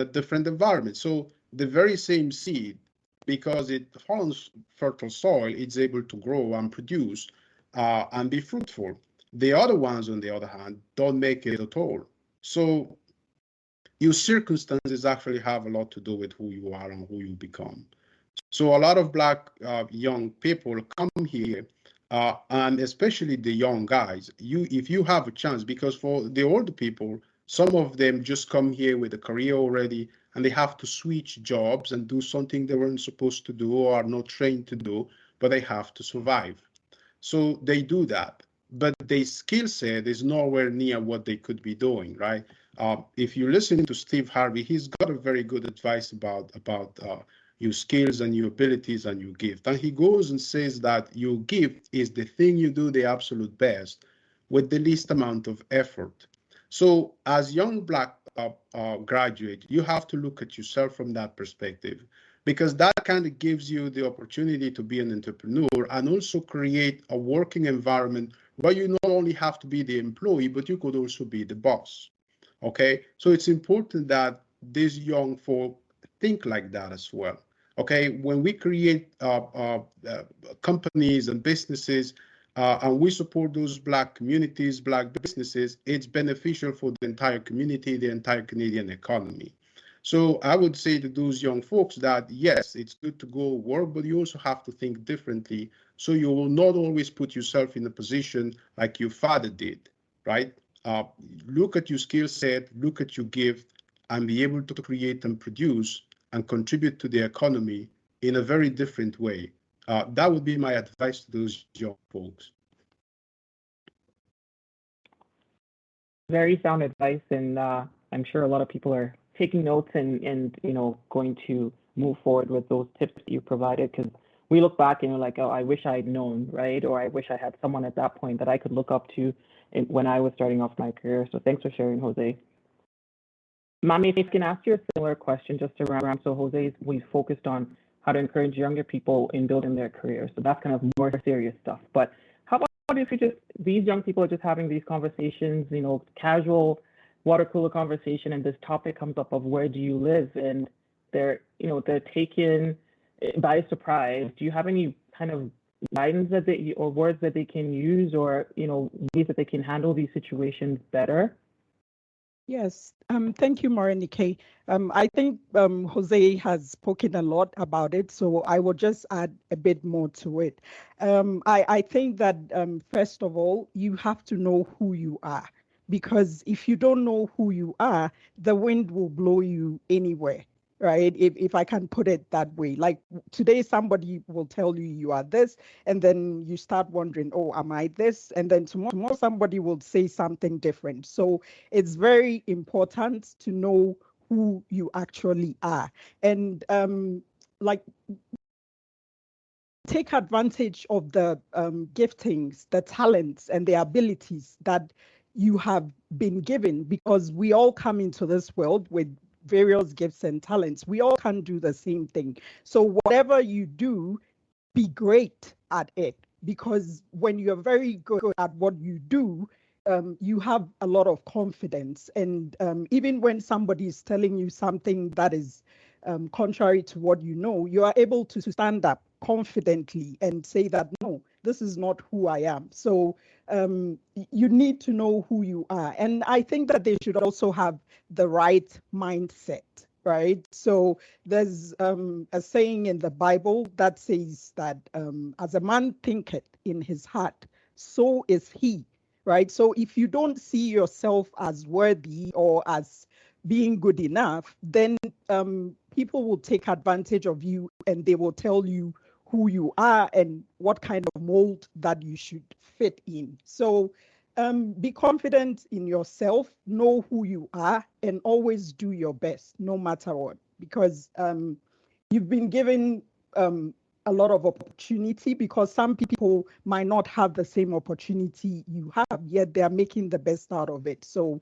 a different environment. So the very same seed, because it follows fertile soil, it's able to grow and produce and be fruitful. The other ones, on the other hand, don't make it at all. So your circumstances actually have a lot to do with who you are and who you become. So a lot of Black young people come here, and especially the young guys. If you have a chance, because for the older people, some of them just come here with a career already, and they have to switch jobs and do something they weren't supposed to do or are not trained to do, but they have to survive. So they do that, but their skill set is nowhere near what they could be doing, right? If you listen to Steve Harvey, he's got a very good advice about your skills and your abilities and your gift. And he goes and says that your gift is the thing you do the absolute best with the least amount of effort. So as young Black graduate, you have to look at yourself from that perspective, because that kind of gives you the opportunity to be an entrepreneur and also create a working environment where you not only have to be the employee, but you could also be the boss. Okay, so it's important that these young folk think like that as well. Okay, when we create companies and businesses, and we support those Black communities, Black businesses, it's beneficial for the entire community, the entire Canadian economy. So I would say to those young folks that yes, it's good to go work, but you also have to think differently. So you will not always put yourself in a position like your father did, right? Uh, Look at your skill set, look at your gift, and be able to create and produce and contribute to the economy in a very different way. That would be my advice to those young folks. Very sound advice, and I'm sure a lot of people are taking notes and going to move forward with those tips that you provided, because we look back and we're like, oh, I wish I'd known, right? Or I wish I had someone at that point that I could look up to when I was starting off my career. So thanks for sharing, Jose. Mami, if I can ask you a similar question just around, so Jose, we focused on how to encourage younger people in building their careers. So that's kind of more serious stuff. But how about if these young people are just having these conversations, casual water cooler conversation, and this topic comes up of where do you live, and they're taken by surprise. Do you have any kind of guidance or words that they can use, or ways that they can handle these situations better? Yes, thank you, Morenike. I think Jose has spoken a lot about it, so I will just add a bit more to it. I think that first of all, you have to know who you are, because if you don't know who you are, the wind will blow you anywhere, right? If I can put it that way. Like today, somebody will tell you you are this, and then you start wondering, oh, am I this? And then tomorrow somebody will say something different. So it's very important to know who you actually are. And like take advantage of the giftings, the talents, and the abilities that you have been given, because we all come into this world with various gifts and talents. We all can do the same thing. So whatever you do, be great at it, because when you're very good at what you do, you have a lot of confidence. And even when somebody is telling you something that is contrary to what you are able to stand up confidently and say that, no, this is not who I am. So you need to know who you are. And I think that they should also have the right mindset, right? So there's a saying in the Bible that says that as a man thinketh in his heart, so is he, right? So if you don't see yourself as worthy or as being good enough, then people will take advantage of you, and they will tell you who you are and what kind of mold that you should fit in. So be confident in yourself, know who you are, and always do your best, no matter what, because you've been given a lot of opportunity, because some people might not have the same opportunity you have, yet they're making the best out of it. So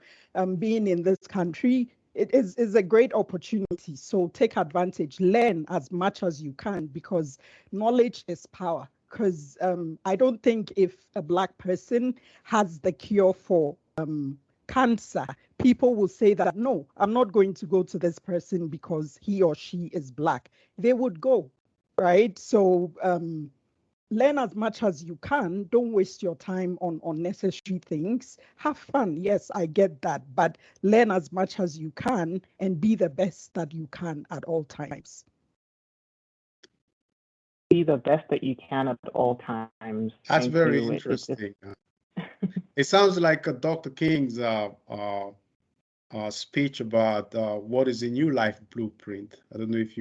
being in this country, it is a great opportunity. So take advantage, learn as much as you can, because knowledge is power. Because I don't think if a Black person has the cure for cancer, people will say that, no, I'm not going to go to this person because he or she is Black. They would go, right? So learn as much as you can. Don't waste your time on unnecessary things. Have fun. Yes, I get that. But learn as much as you can and be the best that you can at all times. Be the best that you can at all times. That's Thank very you. interesting. It sounds like Dr. King's speech about what is a new life blueprint. I don't know if you.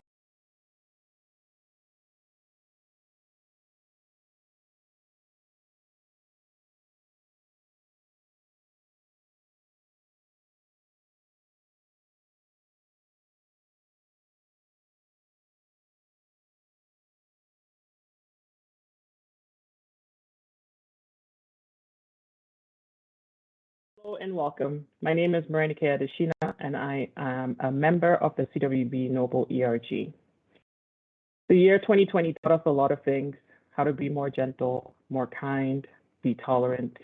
Hello and welcome. My name is Marinike Adeshina, and I am a member of the CWB Noble ERG. The year 2020 taught us a lot of things: how to be more gentle, more kind, be tolerant.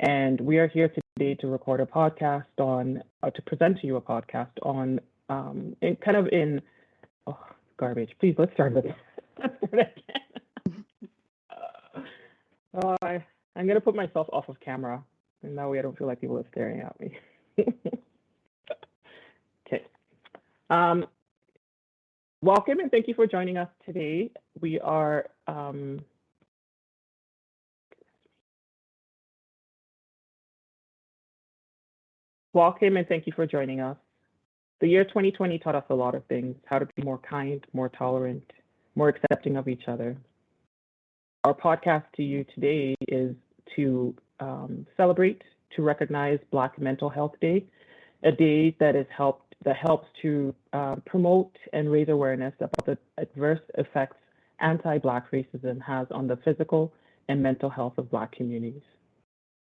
And we are here today to record a podcast on, to present to you a podcast on, garbage. Please, let's start with let's start again. I'm going to put myself off of camera, and that way I don't feel like people are staring at me. Okay. Welcome, and thank you for joining us today. We are welcome, and thank you for joining us. The year 2020 taught us a lot of things: how to be more kind, more tolerant, more accepting of each other. Our podcast to you today is to celebrate, to recognize Black Mental Health Day, a day that helps to promote and raise awareness about the adverse effects anti-Black racism has on the physical and mental health of Black communities.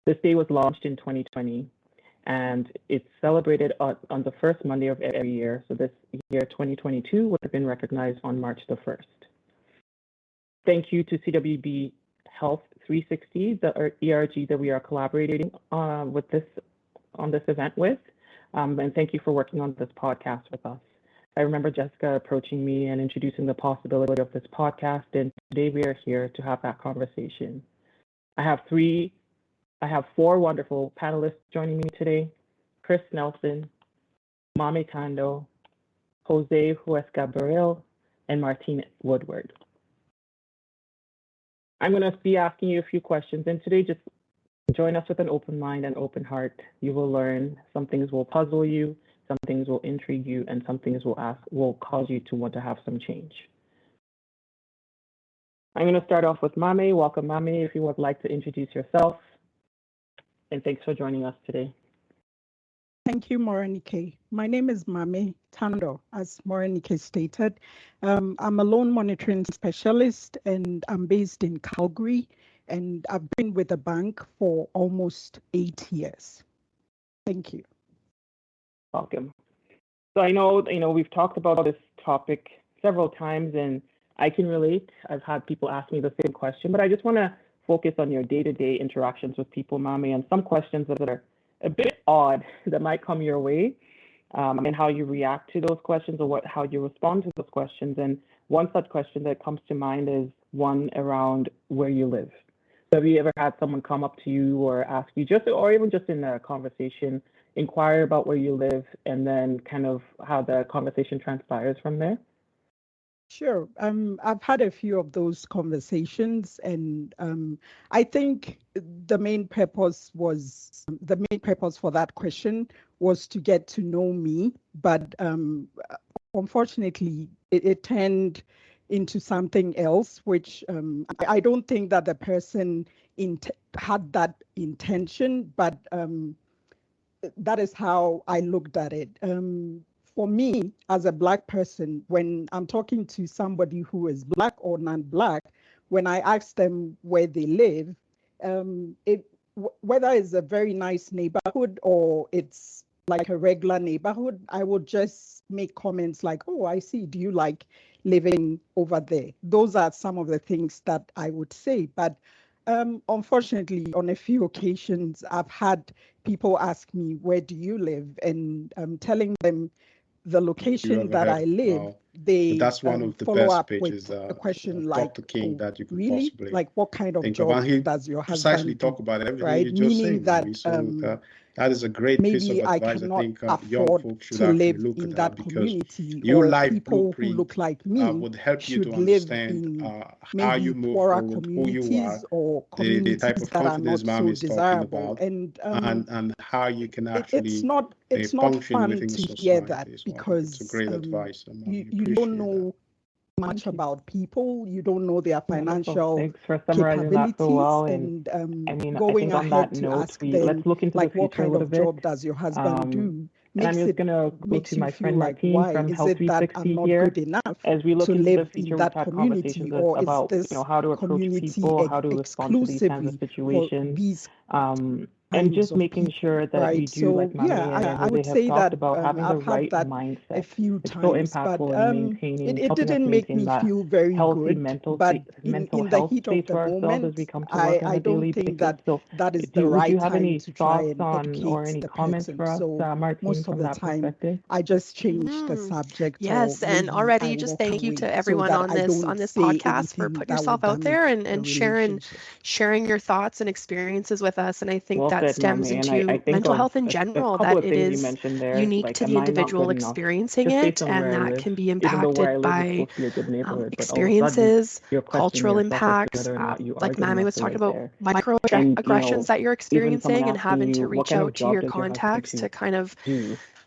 This day was launched in 2020, and it's celebrated on the first Monday of every year. So this year, 2022, would have been recognized on March the 1st. Thank you to CWB Health 360, the ERG that we are collaborating on this event with. And thank you for working on this podcast with us. I remember Jessica approaching me and introducing the possibility of this podcast, and today we are here to have that conversation. I have four wonderful panelists joining me today: Chris Nelson, Mame Tando, Jose Huesca Burrell, and Martine Woodward. I'm going to be asking you a few questions, and today just join us with an open mind and open heart. You will learn. Some things will puzzle you, some things will intrigue you, and some things will cause you to want to have some change. I'm going to start off with Mame. Welcome, Mame, if you would like to introduce yourself. And thanks for joining us today. Thank you, Morenike. My name is Mame Tando, as Morenike stated. I'm a loan monitoring specialist, and I'm based in Calgary, and I've been with the bank for almost 8 years. Thank you. Welcome. So I know, we've talked about this topic several times, and I can relate. I've had people ask me the same question, but I just want to focus on your day-to-day interactions with people, Mame, and some questions that are a bit odd that might come your way, and how you react to those questions, or how you respond to those questions. And one such question that comes to mind is one around where you live. So have you ever had someone come up to you or ask you, or even just in a conversation, inquire about where you live, and then kind of how the conversation transpires from there? Sure. I've had a few of those conversations, and I think the main purpose for that question was to get to know me, but unfortunately, it turned into something else, which I don't think that the person had that intention, but that is how I looked at it. For me, as a Black person, when I'm talking to somebody who is Black or non-Black, when I ask them where they live, whether it's a very nice neighborhood or it's like a regular neighborhood, I would just make comments like, "Oh, I see. Do you like living over there?" Those are some of the things that I would say. But Unfortunately, on a few occasions, I've had people ask me, where do you live? And I'm telling them the location ever that had. I live, But they that's one of the follow best up with pages, a question like, Dr. King, oh, that you could really? possibly Like, what kind of think of. job And he does your precisely husband do? talk about everything Right? you just Meaning said, that Mami. So that is a great piece of maybe I advice. I cannot think young afford folks should to actually live look in at that that, because community, your or life people who blueprint look like me would help you to should live understand in how you maybe move poorer forward, who you are, communities or the type communities of that are confidence not so Mami is talking desirable. about, And and how you can it's actually not function fun within a to hear that, society. So I think it's a because great advice, and you we you don't appreciate that. know much about people, you don't know their Wonderful. financial Thanks for summarizing that so capabilities, well. And and I mean, I going think on that ahead to note, ask let's them look into like, the what future a kind little of bit. job does your husband do? And I'm just gonna go to You my feel friend like, Martine why from is Health it that I'm 360 not here. good enough As we look to into the live in future, we've that had community, conversations or is about this how to approach community people, how to respond to these kinds of exclusively for situations, these and kinds just of making people, sure that we right? do, like So Mami yeah, and I Jose would have say talked that about, having the I've had right that mindset. a few It's so times, but impactful in maintaining, it helping us didn't make maintain me that feel very healthy good. But mental in the health heat of space the for ourselves as moment, we come to work on I a don't daily think basis. that So, that is the would you right have time any to try thoughts and on or educate any the comments person. for us, So Martine, most of from the that time, perspective? I just change the subject, or Yes, and maybe I already just walk thank you away, to so everyone that on I this don't say podcast for anything putting that will yourself out there damage the and sharing relationship. your thoughts and experiences with us. And I think Well that said, stems Mami. And I into think mental of health in a general, couple that of it things you is mentioned there, unique like, to the am I not individual good enough? experiencing Just based it, on and where I that live, can be even though where I impacted live is by supposed to be a good neighborhood, but all of a sudden experiences, you're questioning cultural yourself as to impacts, whether or not you are like good Mammy enough was to talking live about, there. And, microaggressions that you're even someone experiencing, and asking having you, to what reach kind out of to job your does your husband contacts do? to kind of I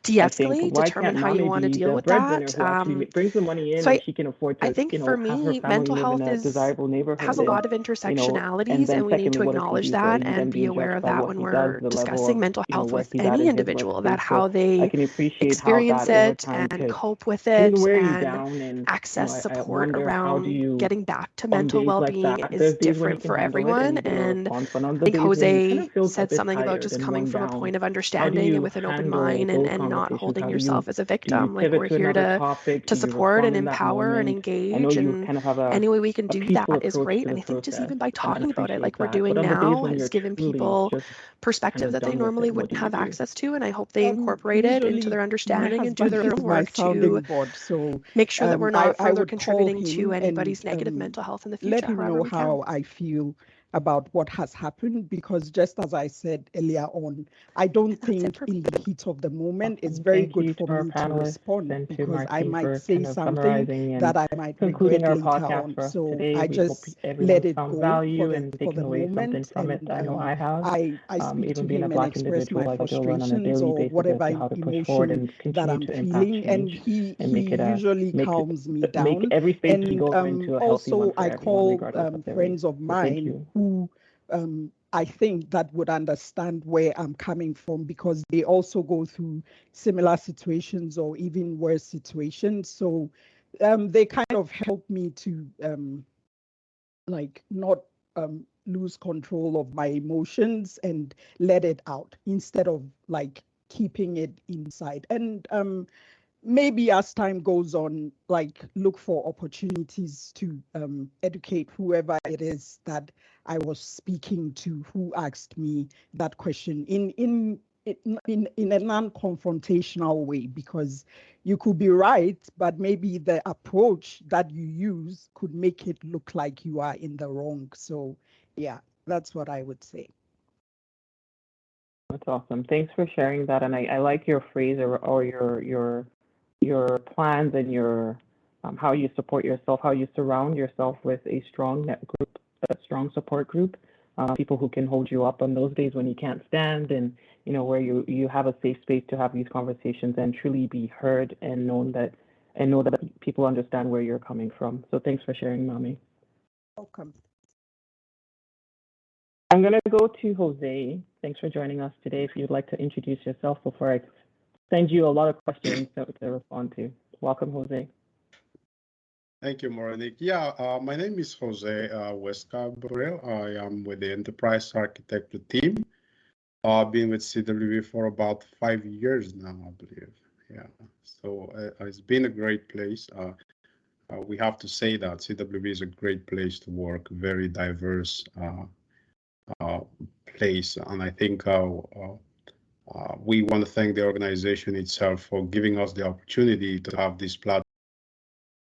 think, de-escalate, why determine can't how you Mami want to be deal the with breadwinner that. who actually brings the money in, So and she can afford I to, think for have her me, family mental live in health a desirable has neighborhood, a lot of and intersectionalities, then and we need secondly, to what does he acknowledge do? So are that you then and be being aware judged of by that what when he does, we're the level discussing of, mental health where with he's at any in his life individual, that stage? So how I they can appreciate how experience that over it time and could cope with even it wear you and down. And, access I support wonder, how do around you, getting back to on mental days like well-being that, is there's days when you different can for handle it and everyone. you get a And response, but on I the think days when you kind Jose of feel a said bit something about tired just and coming worn from a down, point of how do understanding and you with an open handle mind, those and not conversations? holding How yourself as a do you victim. Like, pivot we're to here another topic? to Do you support respond and in that empower and moment? I know engage, you and kind of have any way we can a do peaceful that is approach great. to And the I think just process, even by and I talking about it appreciate like we're that. But doing on the days now when is you're giving truly people just kind perspective of that they done with normally it, what wouldn't do you have do? access to. And I hope they incorporate it into Usually their my understanding and do husband their is own my work sounding to board, so make sure that we're not I further would call contributing to him anybody's and negative mental health in the let future, him however know we can. how I feel about what has happened, because just as I said earlier on, I don't That's it think for in the heat of the moment it's Awesome. very Thank good you to for our me to panelists respond, and to because I Martine might for say kind of something summarizing and that I might concluding regret our later podcast on. for us So today. I We hope just let everyone it found go value and for taken the away something moment, from it. and I know I have. I speak to Even being a him and Black express my individual, I still learn on a frustrations daily or basis as whatever to how to push forward emotion and that continue I'm to impact feeling, and change he and make it usually make calms me make down. every space we And go into a healthy one also for I everyone, call regardless of their race. friends of So thank mine you. who I think that would understand where I'm coming from, because they also go through similar situations or even worse situations. So they kind of help me to like not lose control of my emotions and let it out instead of like keeping it inside. And maybe as time goes on, like look for opportunities to educate whoever it is that I was speaking to who asked me that question in a non-confrontational way, because you could be right, but maybe the approach that you use could make it look like you are in the wrong. So yeah, that's what I would say. That's awesome. Thanks for sharing that. And I like your phrase, or your plans and your how you support yourself, how you surround yourself with a strong net group, a strong support group, people who can hold you up on those days when you can't stand, and where you have a safe space to have these conversations and truly be heard and know that people understand where you're coming from. So thanks for sharing, Mami. Welcome. I'm going to go to Jose. Thanks for joining us today. If you'd like to introduce yourself before I send you a lot of questions to respond to. Welcome, Jose. Thank you, Monique. Yeah, my name is Jose West Cabrera. I am with the Enterprise Architecture team. I've been with CWB for about 5 years now, I believe. Yeah, so it's been a great place. We have to say that CWB is a great place to work, very diverse place. And I think we want to thank the organization itself for giving us the opportunity to have this platform.